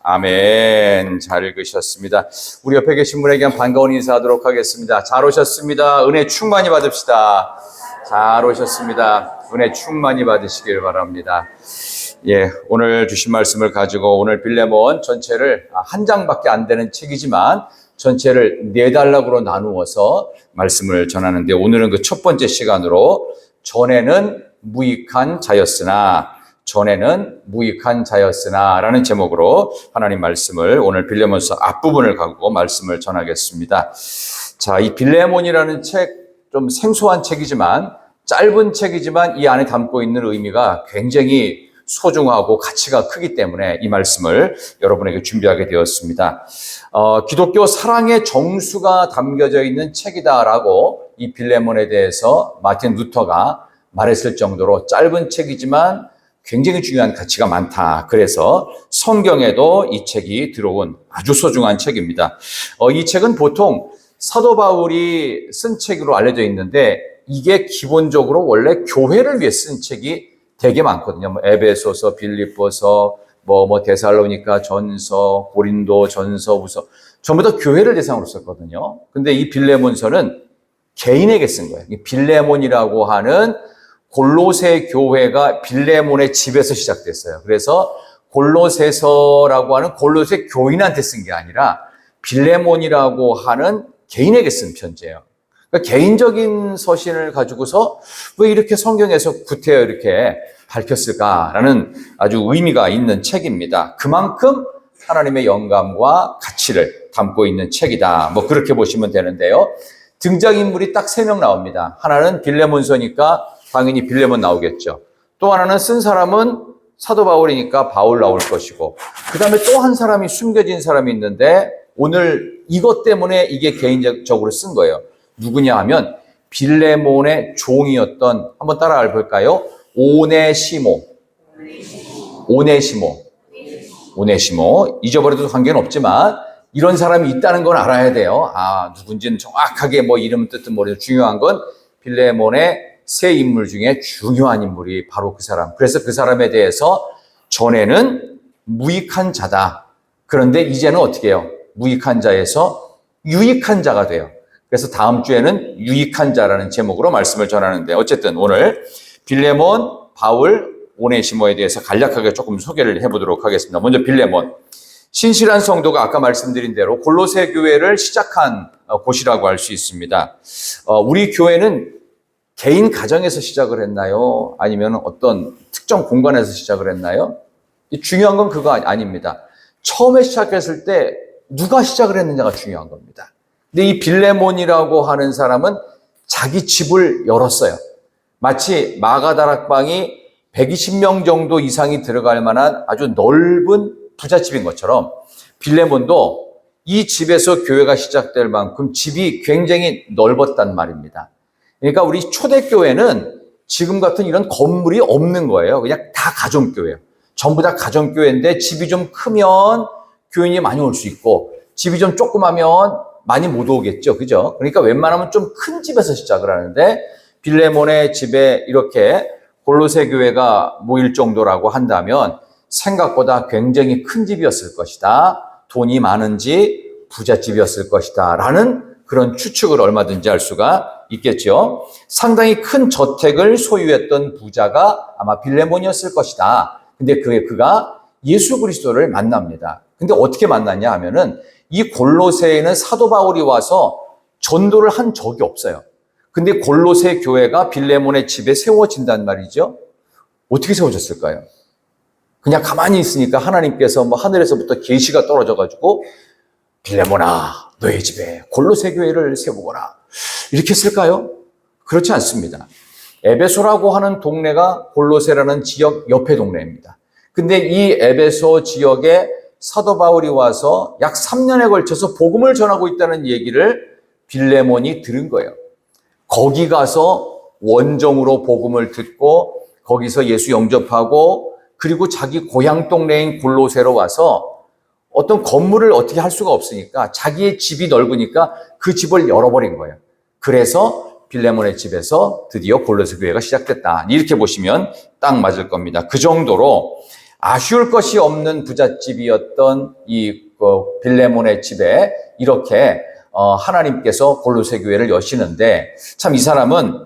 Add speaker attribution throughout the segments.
Speaker 1: 아멘. 잘 읽으셨습니다. 우리 옆에 계신 분에게 반가운 인사하도록 하겠습니다. 잘 오셨습니다. 은혜 충만히 받읍시다. 잘 오셨습니다. 은혜 충만히 받으시길 바랍니다. 오늘 주신 말씀을 가지고 오늘 빌레몬 전체를 한 장밖에 안 되는 책이지만 전체를 4단락으로 나누어서 말씀을 전하는데, 오늘은 그 첫 번째 시간으로 전에는 무익한 자였으나 라는 제목으로 하나님 말씀을 오늘 빌레몬서 앞부분을 가지고 말씀을 전하겠습니다. 자, 이 빌레몬이라는 책, 좀 생소한 책이지만, 짧은 책이지만 이 안에 담고 있는 의미가 굉장히 소중하고 가치가 크기 때문에 이 말씀을 여러분에게 준비하게 되었습니다. 기독교 사랑의 정수가 담겨져 있는 책이다라고 이 빌레몬에 대해서 마틴 루터가 말했을 정도로 짧은 책이지만 굉장히 중요한 가치가 많다. 그래서 성경에도 이 책이 들어온 아주 소중한 책입니다. 이 책은 보통 사도 바울이 쓴 책으로 알려져 있는데, 이게 기본적으로 원래 교회를 위해 쓴 책이 되게 많거든요. 에베소서, 빌립보서, 데살로니가 전서, 고린도 전서, 후서, 전부 다 교회를 대상으로 썼거든요. 근데 이 빌레몬서는 개인에게 쓴 거예요. 이 빌레몬이라고 하는 골로새 교회가 빌레몬의 집에서 시작됐어요. 그래서 골로새서라고 하는 골로새 교인한테 쓴 게 아니라 빌레몬이라고 하는 개인에게 쓴 편지예요. 그러니까 개인적인 서신을 가지고서 왜 이렇게 성경에서 구태여 이렇게 밝혔을까라는 아주 의미가 있는 책입니다. 그만큼 하나님의 영감과 가치를 담고 있는 책이다. 그렇게 보시면 되는데요. 등장인물이 딱 3명 나옵니다. 하나는 빌레몬서니까 당연히 빌레몬 나오겠죠. 또 하나는 쓴 사람은 사도 바울이니까 바울 나올 것이고, 그 다음에 또 한 사람이 숨겨진 사람이 있는데 오늘 이것 때문에 이게 개인적으로 쓴 거예요. 누구냐 하면 빌레몬의 종이었던, 한번 따라 볼까요? 오네시모. 잊어버려도 관계는 없지만 이런 사람이 있다는 건 알아야 돼요. 누군지는 정확하게 이름 뜻은 모르죠. 중요한 건 빌레몬의 세 인물 중에 중요한 인물이 바로 그 사람. 그래서 그 사람에 대해서 전에는 무익한 자다. 그런데 이제는 어떻게 해요? 무익한 자에서 유익한 자가 돼요. 그래서 다음 주에는 유익한 자라는 제목으로 말씀을 전하는데, 어쨌든 오늘 빌레몬, 바울, 오네시모에 대해서 간략하게 조금 소개를 해보도록 하겠습니다. 먼저 빌레몬. 신실한 성도가 아까 말씀드린 대로 골로새 교회를 시작한 곳이라고 할 수 있습니다. 우리 교회는 개인 가정에서 시작을 했나요? 아니면 어떤 특정 공간에서 시작을 했나요? 중요한 건 그거 아닙니다. 처음에 시작했을 때 누가 시작을 했느냐가 중요한 겁니다. 근데 이 빌레몬이라고 하는 사람은 자기 집을 열었어요. 마치 마가다락방이 120명 정도 이상이 들어갈 만한 아주 넓은 부잣집인 것처럼 빌레몬도 이 집에서 교회가 시작될 만큼 집이 굉장히 넓었단 말입니다. 그러니까 우리 초대교회는 지금 같은 이런 건물이 없는 거예요. 그냥 다 가정교회예요. 전부 다 가정교회인데 집이 좀 크면 교인이 많이 올 수 있고, 집이 좀 조그마면 많이 못 오겠죠. 그죠? 그러니까 웬만하면 좀 큰 집에서 시작을 하는데, 빌레몬의 집에 이렇게 골로새 교회가 모일 정도라고 한다면 생각보다 굉장히 큰 집이었을 것이다. 돈이 많은지 부잣집이었을 것이다. 라는 그런 추측을 얼마든지 할 수가 있겠죠. 상당히 큰 저택을 소유했던 부자가 아마 빌레몬이었을 것이다. 근데 그가 예수 그리스도를 만납니다. 근데 어떻게 만났냐 하면은 이 골로새에는 사도 바울이 와서 전도를 한 적이 없어요. 근데 골로새 교회가 빌레몬의 집에 세워진단 말이죠. 어떻게 세워졌을까요? 그냥 가만히 있으니까 하나님께서 하늘에서부터 계시가 떨어져가지고 빌레몬아, 너의 집에 골로새 교회를 세우거라, 이렇게 했을까요? 그렇지 않습니다. 에베소라고 하는 동네가 골로새라는 지역 옆에 동네입니다. 근데 이 에베소 지역에 사도 바울이 와서 약 3년에 걸쳐서 복음을 전하고 있다는 얘기를 빌레몬이 들은 거예요. 거기 가서 원정으로 복음을 듣고 거기서 예수 영접하고, 그리고 자기 고향 동네인 골로새로 와서 어떤 건물을 어떻게 할 수가 없으니까 자기의 집이 넓으니까 그 집을 열어버린 거예요. 그래서 빌레몬의 집에서 드디어 골로새 교회가 시작됐다. 이렇게 보시면 딱 맞을 겁니다. 그 정도로 아쉬울 것이 없는 부잣집이었던 이 빌레몬의 집에 이렇게 하나님께서 골로새 교회를 여시는데, 참 이 사람은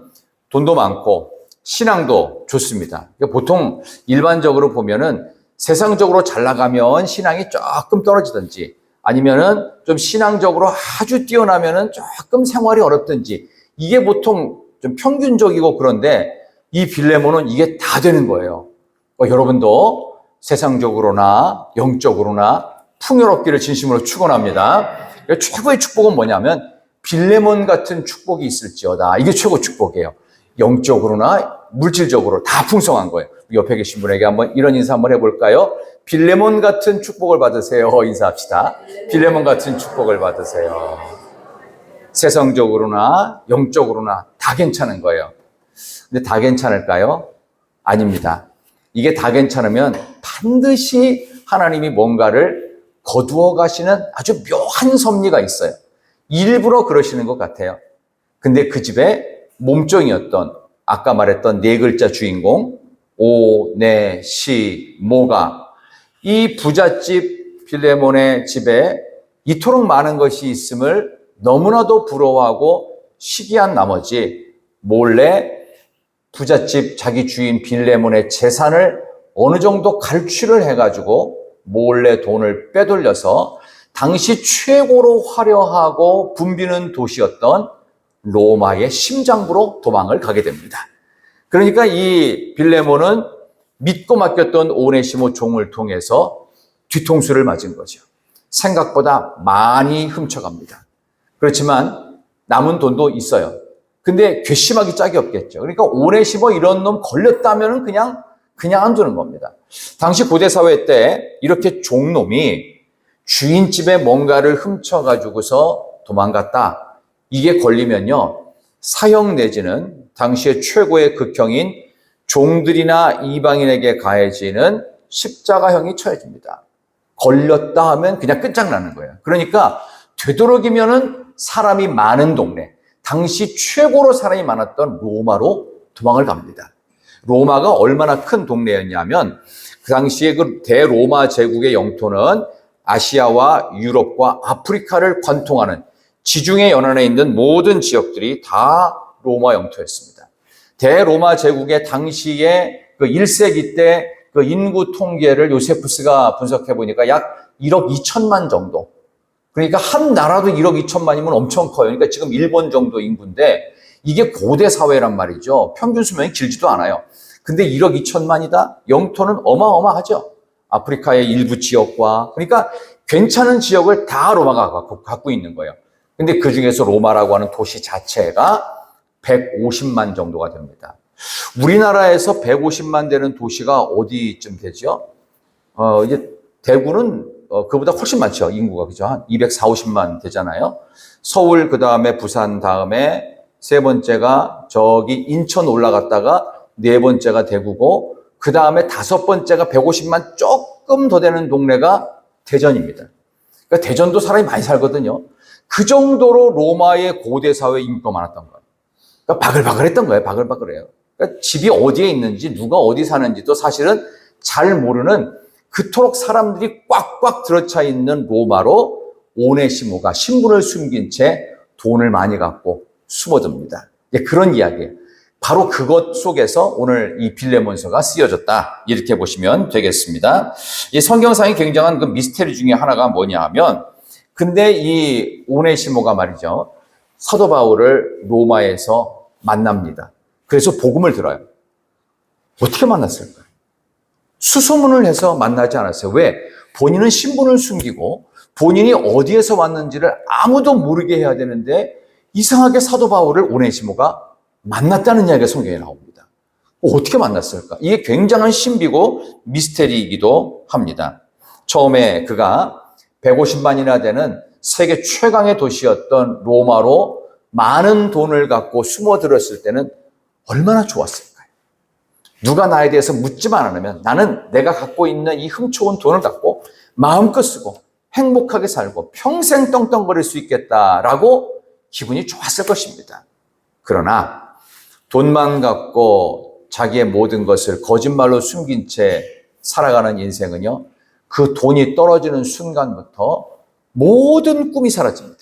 Speaker 1: 돈도 많고 신앙도 좋습니다. 보통 일반적으로 보면은 세상적으로 잘 나가면 신앙이 조금 떨어지든지, 아니면은 좀 신앙적으로 아주 뛰어나면은 조금 생활이 어렵든지, 이게 보통 좀 평균적이고, 그런데 이 빌레몬은 이게 다 되는 거예요. 여러분도 세상적으로나 영적으로나 풍요롭기를 진심으로 축원합니다. 최고의 축복은 뭐냐면 빌레몬 같은 축복이 있을지어다. 이게 최고 축복이에요. 영적으로나 물질적으로 다 풍성한 거예요. 옆에 계신 분에게 한번 이런 인사 한번 해볼까요? 빌레몬 같은 축복을 받으세요. 인사합시다. 빌레몬 같은 축복을 받으세요. 세상적으로나 영적으로나 다 괜찮은 거예요. 근데 다 괜찮을까요? 아닙니다. 이게 다 괜찮으면 반드시 하나님이 뭔가를 거두어 가시는 아주 묘한 섭리가 있어요. 일부러 그러시는 것 같아요. 근데 그 집에 몸종이었던, 아까 말했던 네 글자 주인공 오네시모가 이 부잣집 빌레몬의 집에 이토록 많은 것이 있음을 너무나도 부러워하고 시기한 나머지 몰래 부잣집 자기 주인 빌레몬의 재산을 어느 정도 갈취를 해가지고 몰래 돈을 빼돌려서 당시 최고로 화려하고 붐비는 도시였던 로마의 심장부로 도망을 가게 됩니다. 그러니까 이 빌레몬은 믿고 맡겼던 오네시모 종을 통해서 뒤통수를 맞은 거죠. 생각보다 많이 훔쳐갑니다. 그렇지만 남은 돈도 있어요. 근데 괘씸하기 짝이 없겠죠. 그러니까 오네시모 이런 놈 걸렸다면 그냥 안 두는 겁니다. 당시 고대 사회 때 이렇게 종놈이 주인집에 뭔가를 훔쳐가지고서 도망갔다, 이게 걸리면요, 사형 내지는 당시의 최고의 극형인 종들이나 이방인에게 가해지는 십자가형이 처해집니다. 걸렸다 하면 그냥 끝장나는 거예요. 그러니까 되도록이면은 사람이 많은 동네, 당시 최고로 사람이 많았던 로마로 도망을 갑니다. 로마가 얼마나 큰 동네였냐면 그 당시에 그 대로마 제국의 영토는 아시아와 유럽과 아프리카를 관통하는 지중해 연안에 있는 모든 지역들이 다 로마 영토였습니다. 대로마 제국의 당시에 그 1세기 때 그 인구 통계를 요세푸스가 분석해 보니까 약 1억 2천만 정도. 그러니까 한 나라도 1억 2천만이면 엄청 커요. 그러니까 지금 일본 정도 인구인데 이게 고대 사회란 말이죠. 평균 수명이 길지도 않아요. 근데 1억 2천만이다? 영토는 어마어마하죠. 아프리카의 일부 지역과, 그러니까 괜찮은 지역을 다 로마가 갖고 있는 거예요. 근데 그 중에서 로마라고 하는 도시 자체가 150만 정도가 됩니다. 우리나라에서 150만 되는 도시가 어디쯤 되죠? 이제 대구는 그보다 훨씬 많죠. 인구가, 그죠? 한 240~50만 되잖아요. 서울, 그 다음에 부산, 다음에 세 번째가 저기 인천 올라갔다가 네 번째가 대구고, 그 다음에 다섯 번째가 150만 조금 더 되는 동네가 대전입니다. 그러니까 대전도 사람이 많이 살거든요. 그 정도로 로마의 고대 사회 인구가 많았던 거예요. 그러니까 바글바글했던 거예요. 바글바글해요. 그러니까 집이 어디에 있는지, 누가 어디 사는지도 사실은 잘 모르는, 그토록 사람들이 꽉꽉 들어차 있는 로마로 오네시모가 신분을 숨긴 채 돈을 많이 갖고 숨어듭니다. 그런 이야기예요. 바로 그것 속에서 오늘 이 빌레몬서가 쓰여졌다, 이렇게 보시면 되겠습니다. 이 성경상의 굉장한 그 미스테리 중에 하나가 뭐냐 하면, 근데 이 오네시모가 말이죠, 사도 바울을 로마에서 만납니다. 그래서 복음을 들어요. 어떻게 만났을까요? 수소문을 해서 만나지 않았어요. 왜? 본인은 신분을 숨기고 본인이 어디에서 왔는지를 아무도 모르게 해야 되는데 이상하게 사도 바울을 오네시모가 만났다는 이야기가 성경에 나옵니다. 어떻게 만났을까? 이게 굉장한 신비고 미스테리이기도 합니다. 처음에 그가 150만이나 되는 세계 최강의 도시였던 로마로 많은 돈을 갖고 숨어들었을 때는 얼마나 좋았을까요? 누가 나에 대해서 묻지만 않으면 나는 내가 갖고 있는 이 훔쳐온 돈을 갖고 마음껏 쓰고 행복하게 살고 평생 떵떵거릴 수 있겠다라고 기분이 좋았을 것입니다. 그러나 돈만 갖고 자기의 모든 것을 거짓말로 숨긴 채 살아가는 인생은요, 그 돈이 떨어지는 순간부터 모든 꿈이 사라집니다.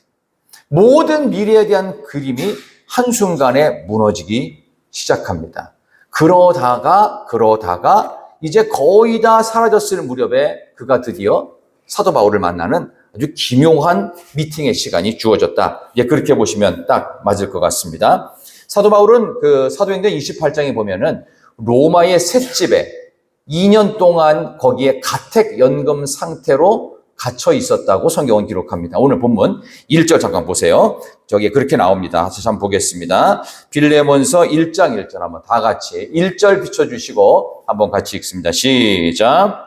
Speaker 1: 모든 미래에 대한 그림이 한순간에 무너지기 시작합니다. 그러다가 이제 거의 다 사라졌을 무렵에 그가 드디어 사도 바울을 만나는 아주 기묘한 미팅의 시간이 주어졌다. 예, 그렇게 보시면 딱 맞을 것 같습니다. 사도 바울은 그 사도행전 28장에 보면은 로마의 셋집에 2년 동안 거기에 가택연금 상태로 갇혀 있었다고 성경은 기록합니다. 오늘 본문 1절 잠깐 보세요. 저기 그렇게 나옵니다. 다시 한번 보겠습니다. 빌레몬서 1장 1절 한번 다 같이 1절 비춰주시고 한번 같이 읽습니다. 시작.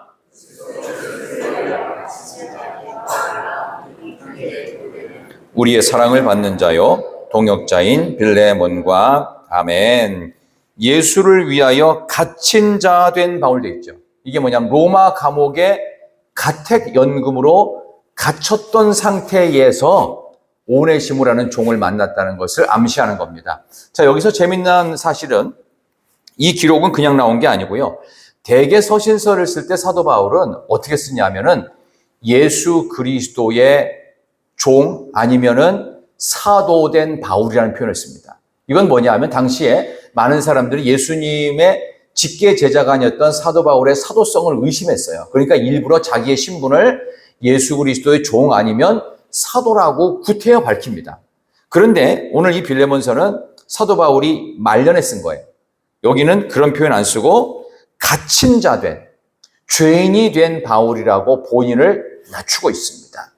Speaker 1: 우리의 사랑을 받는 자요 동역자인 빌레몬과 아멘. 예수를 위하여 갇힌 자 된 바울 되어 있죠. 이게 뭐냐면 로마 감옥에 가택연금으로 갇혔던 상태에서 오네시모라는 종을 만났다는 것을 암시하는 겁니다. 자, 여기서 재밌는 사실은 이 기록은 그냥 나온 게 아니고요. 대개 서신서를 쓸 때 사도 바울은 어떻게 쓰냐면은 예수 그리스도의 종 아니면은 사도된 바울이라는 표현을 씁니다. 이건 뭐냐 하면 당시에 많은 사람들이 예수님의 직계 제자가 아니었던 사도 바울의 사도성을 의심했어요. 그러니까 일부러 자기의 신분을 예수 그리스도의 종 아니면 사도라고 구태여 밝힙니다. 그런데 오늘 이 빌레몬서는 사도 바울이 말년에 쓴 거예요. 여기는 그런 표현 안 쓰고 갇힌 자 된, 죄인이 된 바울이라고 본인을 낮추고 있습니다.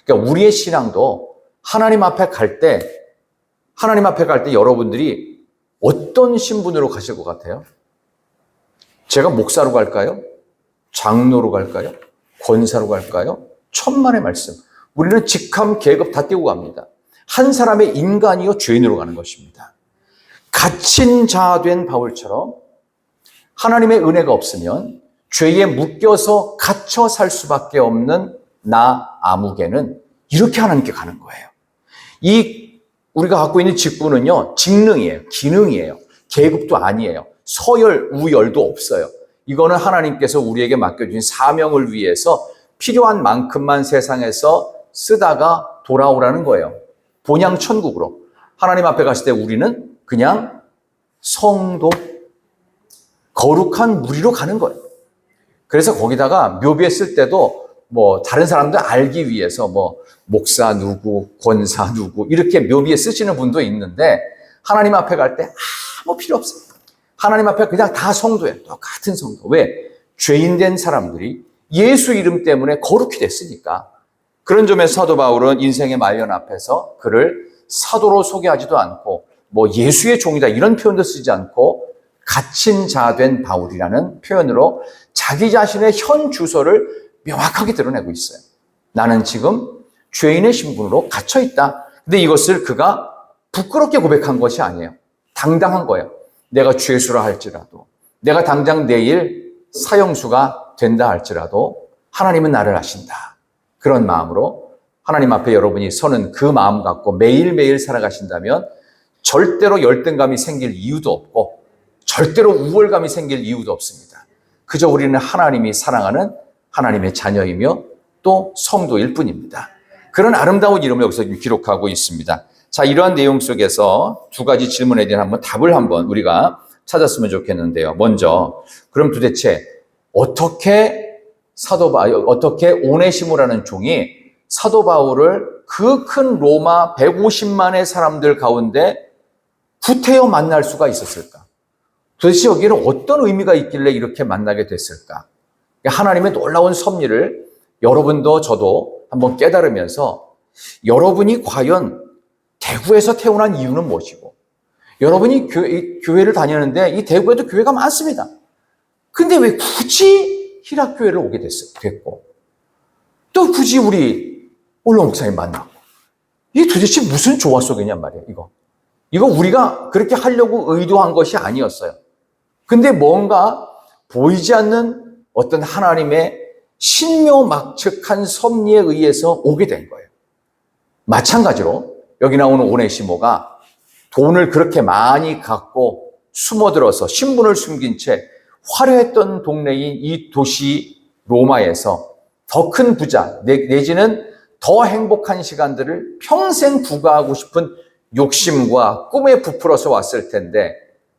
Speaker 1: 그러니까 우리의 신앙도 하나님 앞에 갈 때 여러분들이 어떤 신분으로 가실 것 같아요? 제가 목사로 갈까요? 장로로 갈까요? 권사로 갈까요? 천만의 말씀. 우리는 직함, 계급 다 띄고 갑니다. 한 사람의 인간이요 죄인으로 가는 것입니다. 갇힌 자 된 바울처럼 하나님의 은혜가 없으면 죄에 묶여서 갇혀 살 수밖에 없는 나 아무개는 이렇게 하나님께 가는 거예요. 우리가 갖고 있는 직분은요, 직능이에요. 기능이에요. 계급도 아니에요. 서열, 우열도 없어요. 이거는 하나님께서 우리에게 맡겨주신 사명을 위해서 필요한 만큼만 세상에서 쓰다가 돌아오라는 거예요. 본향 천국으로. 하나님 앞에 갔을 때 우리는 그냥 성도, 거룩한 무리로 가는 거예요. 그래서 거기다가 묘비에 쓸 때도 다른 사람들 알기 위해서 목사 누구, 권사 누구 이렇게 묘비에 쓰시는 분도 있는데 하나님 앞에 갈 때 아무 필요 없어요. 하나님 앞에 그냥 다 성도예요. 똑같은 성도. 왜? 죄인 된 사람들이 예수 이름 때문에 거룩히 됐으니까. 그런 점에서 사도 바울은 인생의 말년 앞에서 그를 사도로 소개하지도 않고 예수의 종이다 이런 표현도 쓰지 않고 갇힌 자 된 바울이라는 표현으로 자기 자신의 현 주소를 명확하게 드러내고 있어요. 나는 지금 죄인의 신분으로 갇혀 있다. 근데 이것을 그가 부끄럽게 고백한 것이 아니에요. 당당한 거예요. 내가 죄수라 할지라도, 내가 당장 내일 사형수가 된다 할지라도 하나님은 나를 아신다. 그런 마음으로 하나님 앞에 여러분이 서는 그 마음 갖고 매일매일 살아가신다면 절대로 열등감이 생길 이유도 없고 절대로 우월감이 생길 이유도 없습니다. 그저 우리는 하나님이 사랑하는 하나님의 자녀이며 또 성도일 뿐입니다. 그런 아름다운 이름을 여기서 기록하고 있습니다. 자, 이러한 내용 속에서 두 가지 질문에 대한 답을 한번 우리가 찾았으면 좋겠는데요. 먼저, 그럼 도대체 어떻게 오네시모라는 종이 사도 바울을 그 큰 로마 150만의 사람들 가운데 구태여 만날 수가 있었을까? 도대체 여기는 어떤 의미가 있길래 이렇게 만나게 됐을까? 하나님의 놀라운 섭리를 여러분도 저도 한번 깨달으면서 여러분이 과연 대구에서 태어난 이유는 무엇이고 여러분이 교회를 다니는데 이 대구에도 교회가 많습니다. 근데 왜 굳이 희락교회를 오게 됐고 또 굳이 우리 올로 목사님 만나고 이게 도대체 무슨 조화 속이냔 말이에요. 이거 우리가 그렇게 하려고 의도한 것이 아니었어요. 근데 뭔가 보이지 않는 어떤 하나님의 신묘막측한 섭리에 의해서 오게 된 거예요. 마찬가지로 여기 나오는 오네시모가 돈을 그렇게 많이 갖고 숨어들어서 신분을 숨긴 채 화려했던 동네인 이 도시 로마에서 더 큰 부자 내지는 더 행복한 시간들을 평생 부과하고 싶은 욕심과 꿈에 부풀어서 왔을 텐데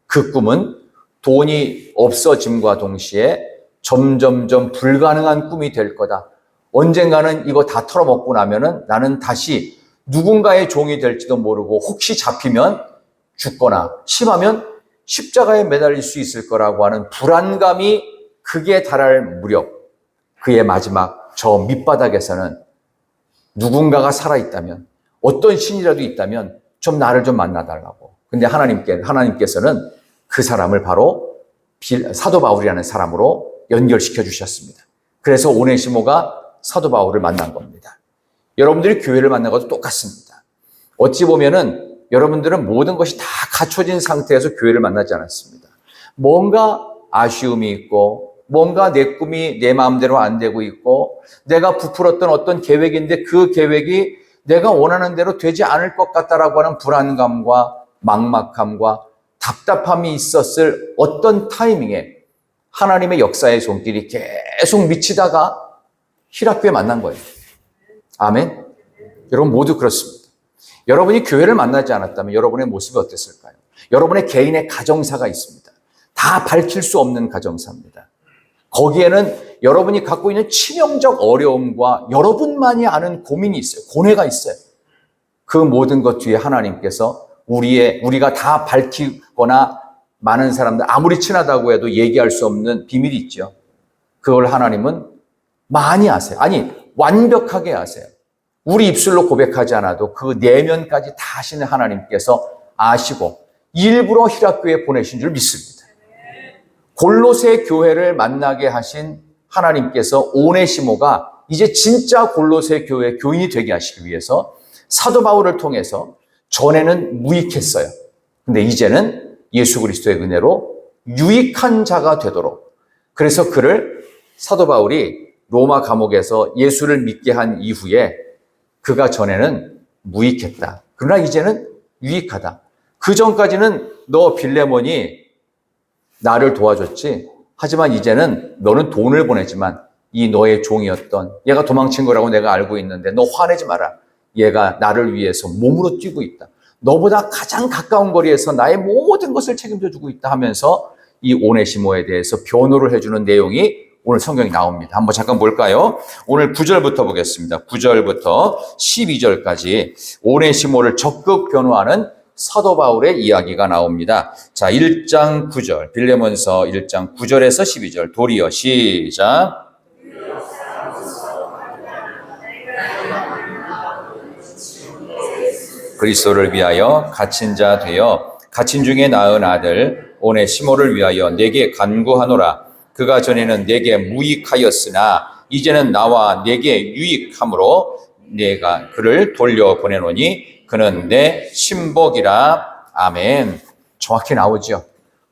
Speaker 1: 그 꿈은 돈이 없어짐과 동시에 점점점 불가능한 꿈이 될 거다. 언젠가는 이거 다 털어먹고 나면은 나는 다시 누군가의 종이 될지도 모르고 혹시 잡히면 죽거나 심하면 십자가에 매달릴 수 있을 거라고 하는 불안감이 극에 달할 무렵 그의 마지막 저 밑바닥에서는 누군가가 살아있다면 어떤 신이라도 있다면 좀 나를 좀 만나달라고. 근데 하나님께서는 그 사람을 바로 사도 바울이라는 사람으로 연결시켜 주셨습니다. 그래서 오네시모가 사도 바울을 만난 겁니다. 여러분들이 교회를 만난 것도 똑같습니다. 어찌 보면은 여러분들은 모든 것이 다 갖춰진 상태에서 교회를 만나지 않았습니다. 뭔가 아쉬움이 있고 뭔가 내 꿈이 내 마음대로 안 되고 있고 내가 부풀었던 어떤 계획인데 그 계획이 내가 원하는 대로 되지 않을 것 같다라고 하는 불안감과 막막함과 답답함이 있었을 어떤 타이밍에 하나님의 역사의 손길이 계속 미치다가 히라크에 만난 거예요. 아멘. 여러분 모두 그렇습니다. 여러분이 교회를 만나지 않았다면 여러분의 모습이 어땠을까요? 여러분의 개인의 가정사가 있습니다. 다 밝힐 수 없는 가정사입니다. 거기에는 여러분이 갖고 있는 치명적 어려움과 여러분만이 아는 고민이 있어요. 고뇌가 있어요. 그 모든 것 뒤에 하나님께서 우리가 다 밝히거나 많은 사람들 아무리 친하다고 해도 얘기할 수 없는 비밀이 있죠. 그걸 하나님은 많이 아세요. 아니 완벽하게 아세요. 우리 입술로 고백하지 않아도 그 내면까지 다 아시는 하나님께서 아시고 일부러 히라크에 보내신 줄 믿습니다. 골로새 교회를 만나게 하신 하나님께서 오네시모가 이제 진짜 골로새 교회 교인이 되게 하시기 위해서 사도 바울을 통해서 전에는 무익했어요. 근데 이제는 예수 그리스도의 은혜로 유익한 자가 되도록 그래서 그를 사도 바울이 로마 감옥에서 예수를 믿게 한 이후에 그가 전에는 무익했다. 그러나 이제는 유익하다. 그 전까지는 너 빌레몬이 나를 도와줬지. 하지만 이제는 너는 돈을 보내지만 이 너의 종이었던 얘가 도망친 거라고 내가 알고 있는데 너 화내지 마라. 얘가 나를 위해서 몸으로 뛰고 있다. 너보다 가장 가까운 거리에서 나의 모든 것을 책임져 주고 있다 하면서 이 오네시모에 대해서 변호를 해주는 내용이 오늘 성경에 나옵니다. 한번 잠깐 볼까요? 오늘 9절부터 보겠습니다. 9절부터 12절까지 오네시모를 적극 변호하는 사도 바울의 이야기가 나옵니다. 자, 1장 9절, 빌레몬서 1장 9절에서 12절, 도리어 시작. 그리스도를 위하여 갇힌 자 되어 갇힌 중에 낳은 아들 오네시모를 위하여 내게 간구하노라. 그가 전에는 내게 무익하였으나 이제는 나와 내게 유익함으로 내가 그를 돌려보내노니 그는 내 신복이라. 아멘. 정확히 나오죠.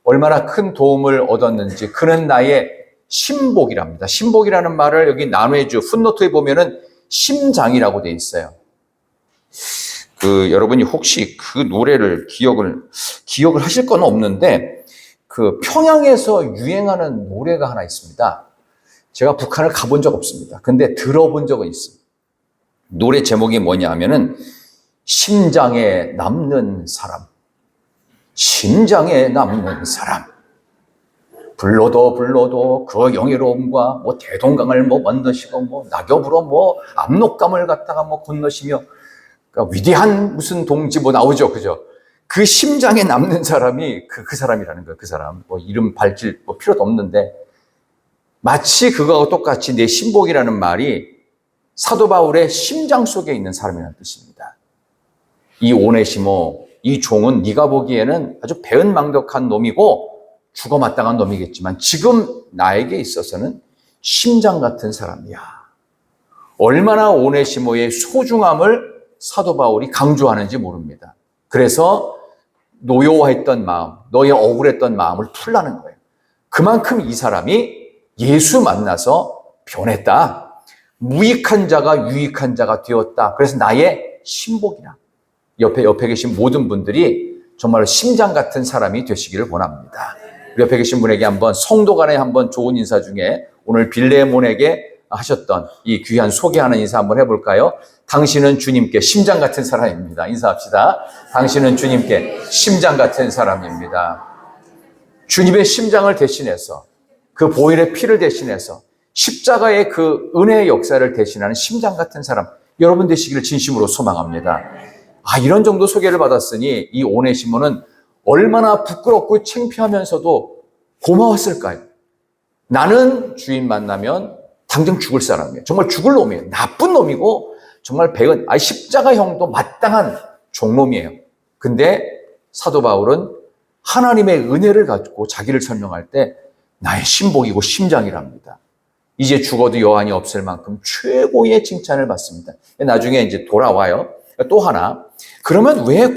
Speaker 1: 얼마나 큰 도움을 얻었는지 그는 나의 신복이랍니다. 신복이라는 말을 여기 나누어주 풋노트에 보면은 심장이라고 돼 있어요. 여러분이 혹시 그 노래를 기억을 하실 건 없는데 그 평양에서 유행하는 노래가 하나 있습니다. 제가 북한을 가본 적 없습니다. 근데 들어본 적은 있어요. 노래 제목이 뭐냐 하면은 심장에 남는 사람. 심장에 남는 사람. 불러도 그 영예로움과 대동강을 건너시고 낙엽으로 압록강을 갖다가 건너시며 그러니까 위대한 무슨 동지 나오죠. 그죠? 그 심장에 남는 사람이 그 사람이라는 거예요. 그 사람. 이름 밝힐 필요도 없는데 마치 그거하고 똑같이 내 신복이라는 말이 사도 바울의 심장 속에 있는 사람이라는 뜻입니다. 이 오네시모, 이 종은 네가 보기에는 아주 배은망덕한 놈이고 죽어마땅한 놈이겠지만 지금 나에게 있어서는 심장 같은 사람이야. 얼마나 오네시모의 소중함을 사도 바울이 강조하는지 모릅니다. 그래서 노여워했던 마음, 너의 억울했던 마음을 풀라는 거예요. 그만큼 이 사람이 예수 만나서 변했다. 무익한 자가 유익한 자가 되었다. 그래서 나의 신복이라. 옆에 계신 모든 분들이 정말 심장 같은 사람이 되시기를 원합니다. 우리 옆에 계신 분에게 한번 성도 간에 한번 좋은 인사 중에 오늘 빌레몬에게 하셨던 이 귀한 소개하는 인사 한번 해볼까요? 당신은 주님께 심장 같은 사람입니다. 인사합시다. 당신은 주님께 심장 같은 사람입니다. 주님의 심장을 대신해서 그 보혈의 피를 대신해서 십자가의 그 은혜의 역사를 대신하는 심장 같은 사람, 여러분 되시기를 진심으로 소망합니다. 이런 정도 소개를 받았으니 이 오네시모는 얼마나 부끄럽고 창피하면서도 고마웠을까요? 나는 주인 만나면 당장 죽을 사람이에요. 정말 죽을 놈이에요. 나쁜 놈이고 정말 십자가형도 마땅한 종놈이에요. 근데 사도 바울은 하나님의 은혜를 가지고 자기를 설명할 때 나의 신복이고 심장이랍니다. 이제 죽어도 여한이 없을 만큼 최고의 칭찬을 받습니다. 나중에 이제 돌아와요. 또 하나, 그러면 왜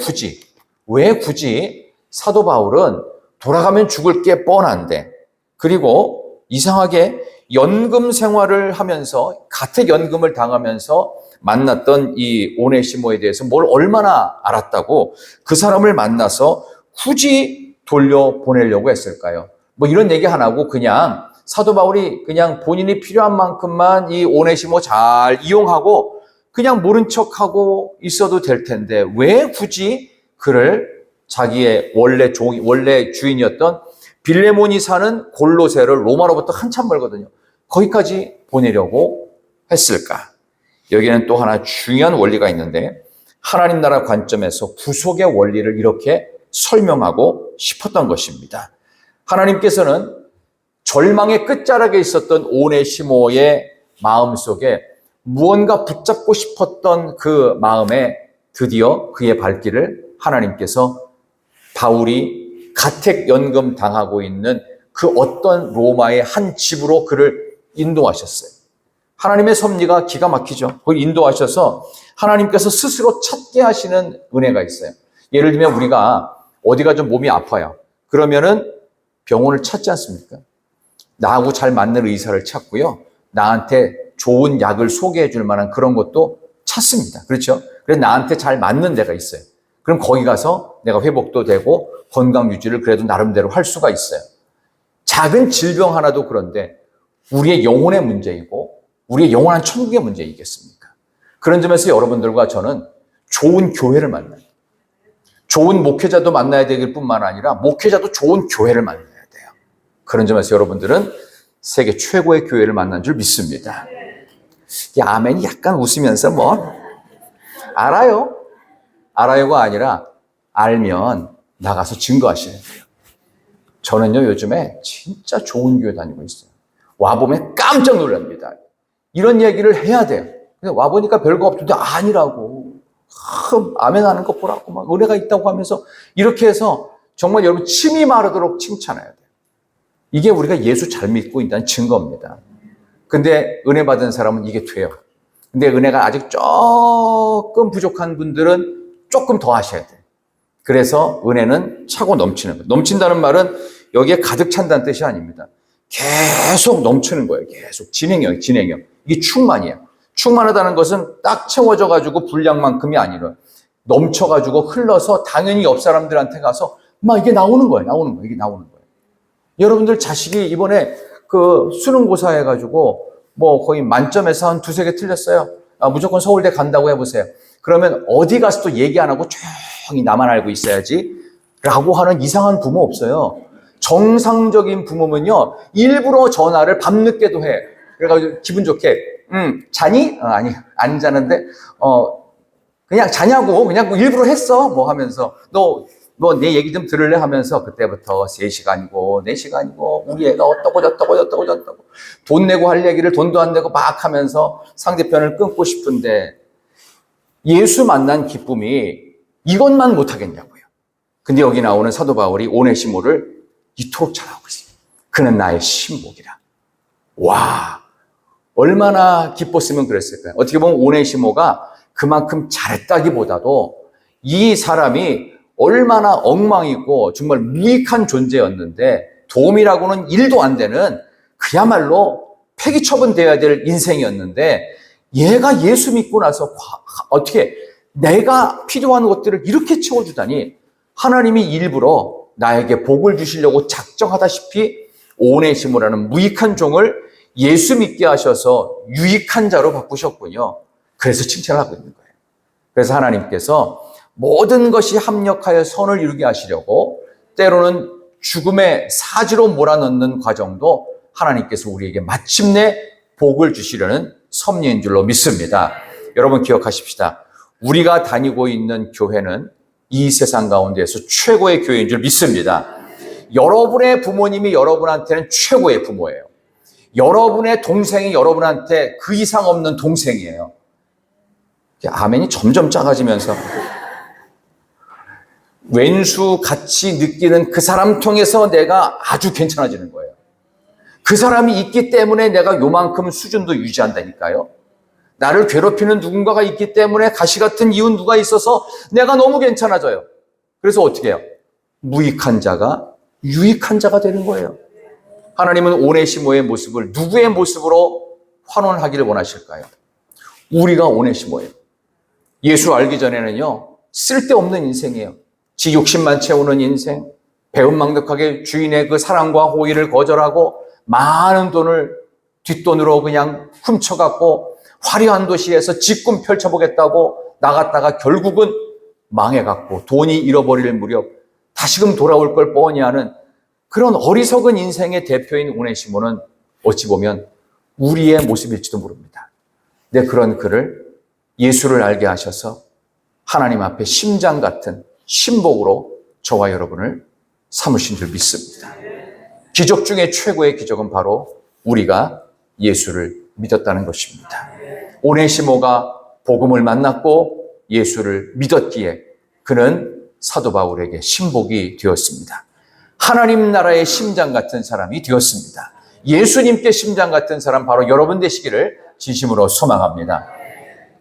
Speaker 1: 굳이 사도 바울은 돌아가면 죽을 게 뻔한데, 그리고 이상하게 연금 생활을 하면서 가택 연금을 당하면서 만났던 이 오네시모에 대해서 뭘 얼마나 알았다고 그 사람을 만나서 굳이 돌려보내려고 했을까요? 뭐 이런 얘기 안 하고 그냥 사도 바울이 그냥 본인이 필요한 만큼만 이 오네시모 잘 이용하고 그냥 모른 척하고 있어도 될 텐데 왜 굳이 그를 자기의 원래 주인이었던 빌레몬이 사는 골로새를 로마로부터 한참 멀거든요. 거기까지 보내려고 했을까? 여기에는 또 하나 중요한 원리가 있는데 하나님 나라 관점에서 구속의 원리를 이렇게 설명하고 싶었던 것입니다. 하나님께서는 절망의 끝자락에 있었던 오네시모의 마음속에 무언가 붙잡고 싶었던 그 마음에 드디어 그의 발길을 하나님께서 바울이 가택연금 당하고 있는 그 어떤 로마의 한 집으로 그를 인도하셨어요. 하나님의 섭리가 기가 막히죠. 거기 인도하셔서 하나님께서 스스로 찾게 하시는 은혜가 있어요. 예를 들면 우리가 어디가 좀 몸이 아파요. 그러면은 병원을 찾지 않습니까? 나하고 잘 맞는 의사를 찾고요. 나한테 좋은 약을 소개해 줄 만한 그런 것도 찾습니다. 그렇죠? 그래서 나한테 잘 맞는 데가 있어요. 그럼 거기 가서 내가 회복도 되고 건강 유지를 그래도 나름대로 할 수가 있어요. 작은 질병 하나도 그런데 우리의 영혼의 문제이고 우리의 영원한 천국의 문제이겠습니까? 그런 점에서 여러분들과 저는 좋은 교회를 만나요. 좋은 목회자도 만나야 되길 뿐만 아니라 목회자도 좋은 교회를 만나야 돼요. 그런 점에서 여러분들은 세계 최고의 교회를 만난 줄 믿습니다. 아멘이 약간 웃으면서 알아요가 아니라 알면 나가서 증거하셔야 돼요. 저는요 요즘에 진짜 좋은 교회 다니고 있어요. 와보면 깜짝 놀랍니다. 이런 얘기를 해야 돼요. 근데 와보니까 별거 없던데 아니라고. 아멘 하는 거 보라고 막 은혜가 있다고 하면서 이렇게 해서 정말 여러분 침이 마르도록 칭찬해야 돼요. 이게 우리가 예수 잘 믿고 있다는 증거입니다. 근데 은혜 받은 사람은 이게 돼요. 근데 은혜가 아직 조금 부족한 분들은 조금 더 하셔야 돼요. 그래서 은혜는 차고 넘치는 거예요. 넘친다는 말은 여기에 가득 찬다는 뜻이 아닙니다. 계속 넘치는 거예요. 계속 진행형. 이게 충만이에요. 충만하다는 것은 딱 채워져가지고 분량만큼이 아니라 넘쳐가지고 흘러서 당연히 옆 사람들한테 가서 막 이게 나오는 거예요. 이게 나오는 거예요. 여러분들 자식이 이번에 그 수능고사 해가지고 거의 만점에서 한 두세 개 틀렸어요. 무조건 서울대 간다고 해보세요. 그러면 어디 가서 또 얘기 안 하고 조용히 나만 알고 있어야지 라고 하는 이상한 부모 없어요. 정상적인 부모면요 일부러 전화를 밤늦게도 해. 그래가지고 기분 좋게 자니? 아니 안 자는데 그냥 자냐고 그냥 일부러 했어 하면서 너 내 얘기 좀 들을래 하면서 그때부터 3시간이고 4시간이고 우리 애가 어떠고 저떠고 돈 내고 할 얘기를 돈도 안 내고 막 하면서 상대편을 끊고 싶은데 예수 만난 기쁨이 이것만 못하겠냐고요. 근데 여기 나오는 사도 바울이 오네시모를 이토록 잘하고 있어요. 그는 나의 신복이라. 와, 얼마나 기뻤으면 그랬을까요? 어떻게 보면 오네시모가 그만큼 잘했다기보다도 이 사람이 얼마나 엉망이고 정말 무익한 존재였는데 도움이라고는 1도 안 되는 그야말로 폐기 처분되어야 될 인생이었는데 얘가 예수 믿고 나서 어떻게 내가 필요한 것들을 이렇게 채워주다니 하나님이 일부러 나에게 복을 주시려고 작정하다시피 오네시모라는 무익한 종을 예수 믿게 하셔서 유익한 자로 바꾸셨군요. 그래서 칭찬을 하고 있는 거예요. 그래서 하나님께서 모든 것이 합력하여 선을 이루게 하시려고 때로는 죽음의 사지로 몰아넣는 과정도 하나님께서 우리에게 마침내 복을 주시려는 섭리인 줄로 믿습니다. 여러분 기억하십시다. 우리가 다니고 있는 교회는 이 세상 가운데에서 최고의 교회인 줄 믿습니다. 여러분의 부모님이 여러분한테는 최고의 부모예요. 여러분의 동생이 여러분한테 그 이상 없는 동생이에요. 아멘이 점점 작아지면서 왼수 같이 느끼는 그 사람 통해서 내가 아주 괜찮아지는 거예요. 그 사람이 있기 때문에 내가 요만큼 수준도 유지한다니까요. 나를 괴롭히는 누군가가 있기 때문에 가시 같은 이웃 누가 있어서 내가 너무 괜찮아져요. 그래서 어떻게 해요? 무익한 자가 유익한 자가 되는 거예요. 하나님은 오네시모의 모습을 누구의 모습으로 환원하기를 원하실까요? 우리가 오네시모예요. 예수 알기 전에는요, 쓸데없는 인생이에요. 지 욕심만 채우는 인생, 배은망덕하게 주인의 그 사랑과 호의를 거절하고 많은 돈을 뒷돈으로 그냥 훔쳐갖고 화려한 도시에서 직군 펼쳐보겠다고 나갔다가 결국은 망해갖고 돈이 잃어버릴 무렵 다시금 돌아올 걸 뻔히 하는 그런 어리석은 인생의 대표인 오네시모는 어찌 보면 우리의 모습일지도 모릅니다. 근데 그런 그를 예수를 알게 하셔서 하나님 앞에 심장 같은 신복으로 저와 여러분을 삼으신 줄 믿습니다. 기적 중에 최고의 기적은 바로 우리가 예수를 믿었다는 것입니다. 오네시모가 복음을 만났고 예수를 믿었기에 그는 사도 바울에게 신복이 되었습니다. 하나님 나라의 심장 같은 사람이 되었습니다. 예수님께 심장 같은 사람 바로 여러분 되시기를 진심으로 소망합니다.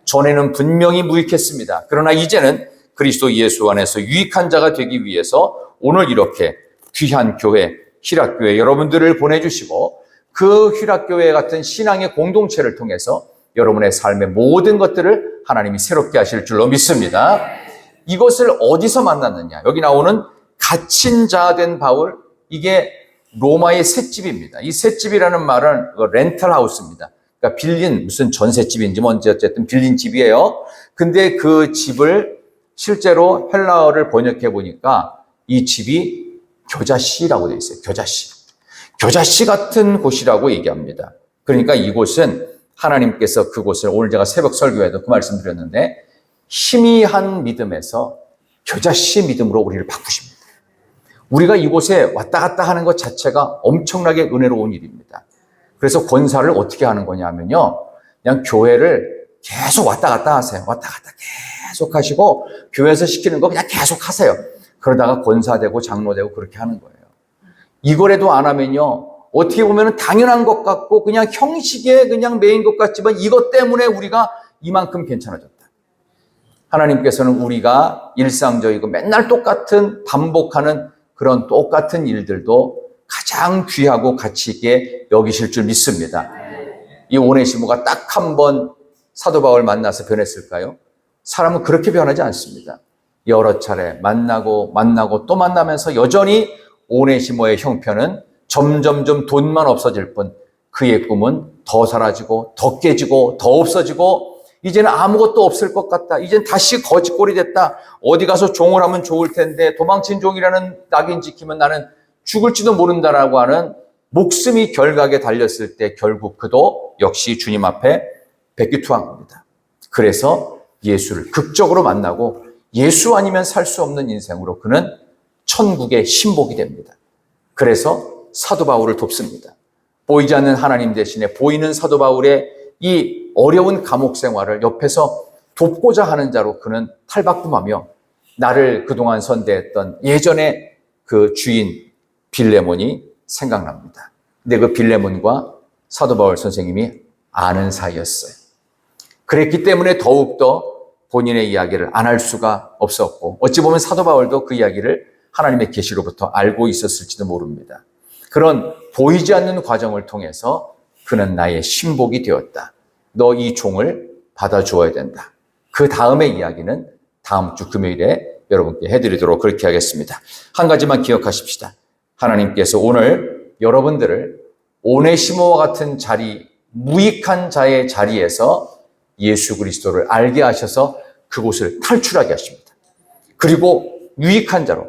Speaker 1: 전에는 분명히 무익했습니다. 그러나 이제는 그리스도 예수 안에서 유익한 자가 되기 위해서 오늘 이렇게 귀한 교회, 희락교회 여러분들을 보내주시고 그 희락교회 같은 신앙의 공동체를 통해서 여러분의 삶의 모든 것들을 하나님이 새롭게 하실 줄로 믿습니다. 이것을 어디서 만났느냐? 여기 나오는 갇힌 자 된 바울, 이게 로마의 셋집입니다. 이 셋집이라는 말은 렌탈 하우스입니다. 그러니까 빌린 무슨 전셋집인지 뭔지 어쨌든 빌린 집이에요. 근데 그 집을 실제로 헬라어를 번역해 보니까 이 집이 겨자씨라고 되어 있어요. 겨자씨. 겨자씨 같은 곳이라고 얘기합니다. 그러니까 이곳은 하나님께서 그곳을 오늘 제가 새벽 설교에도 그 말씀 드렸는데 희미한 믿음에서 겨자씨 믿음으로 우리를 바꾸십니다. 우리가 이곳에 왔다 갔다 하는 것 자체가 엄청나게 은혜로운 일입니다. 그래서 권사를 어떻게 하는 거냐면요. 그냥 교회를 계속 왔다 갔다 하세요. 왔다 갔다 계속 하시고 교회에서 시키는 거 그냥 계속 하세요. 그러다가 권사되고 장로되고 그렇게 하는 거예요. 이거라도 안 하면요. 어떻게 보면 당연한 것 같고 그냥 형식에 그냥 매인 것 같지만 이것 때문에 우리가 이만큼 괜찮아졌다. 하나님께서는 우리가 일상적이고 맨날 똑같은 반복하는 그런 똑같은 일들도 가장 귀하고 가치 있게 여기실 줄 믿습니다. 이 오네시모가 딱 한 번 사도 바울 만나서 변했을까요? 사람은 그렇게 변하지 않습니다. 여러 차례 만나고 또 만나면서 여전히 오네시모의 형편은 점점점 돈만 없어질 뿐 그의 꿈은 더 사라지고 더 깨지고 더 없어지고 이제는 아무것도 없을 것 같다. 이젠 다시 거지꼴이 됐다. 어디 가서 종을 하면 좋을 텐데 도망친 종이라는 낙인 지키면 나는 죽을지도 모른다라고 하는 목숨이 결각에 달렸을 때 결국 그도 역시 주님 앞에 백기투항합니다. 그래서 예수를 극적으로 만나고 예수 아니면 살 수 없는 인생으로 그는 천국의 신복이 됩니다. 그래서 사도 바울을 돕습니다. 보이지 않는 하나님 대신에 보이는 사도 바울의 이 어려운 감옥 생활을 옆에서 돕고자 하는 자로 그는 탈바꿈하며 나를 그동안 선대했던 예전의 그 주인 빌레몬이 생각납니다. 근데 그 빌레몬과 사도 바울 선생님이 아는 사이였어요. 그랬기 때문에 더욱더 본인의 이야기를 안 할 수가 없었고 어찌 보면 사도 바울도 그 이야기를 하나님의 계시로부터 알고 있었을지도 모릅니다. 그런 보이지 않는 과정을 통해서 그는 나의 신복이 되었다. 너 이 종을 받아주어야 된다. 그 다음의 이야기는 다음 주 금요일에 여러분께 해드리도록 그렇게 하겠습니다. 한 가지만 기억하십시다. 하나님께서 오늘 여러분들을 오네시모와 같은 자리, 무익한 자의 자리에서 예수 그리스도를 알게 하셔서 그곳을 탈출하게 하십니다. 그리고 유익한 자로,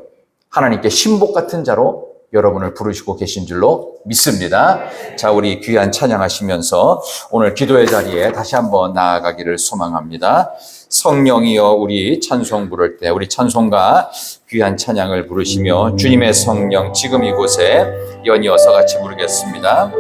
Speaker 1: 하나님께 신복 같은 자로 여러분을 부르시고 계신 줄로 믿습니다. 자, 우리 귀한 찬양하시면서 오늘 기도의 자리에 다시 한번 나아가기를 소망합니다. 성령이여 우리 찬송 부를 때 우리 찬송가 귀한 찬양을 부르시며 주님의 성령 지금 이곳에 연이어서 같이 부르겠습니다.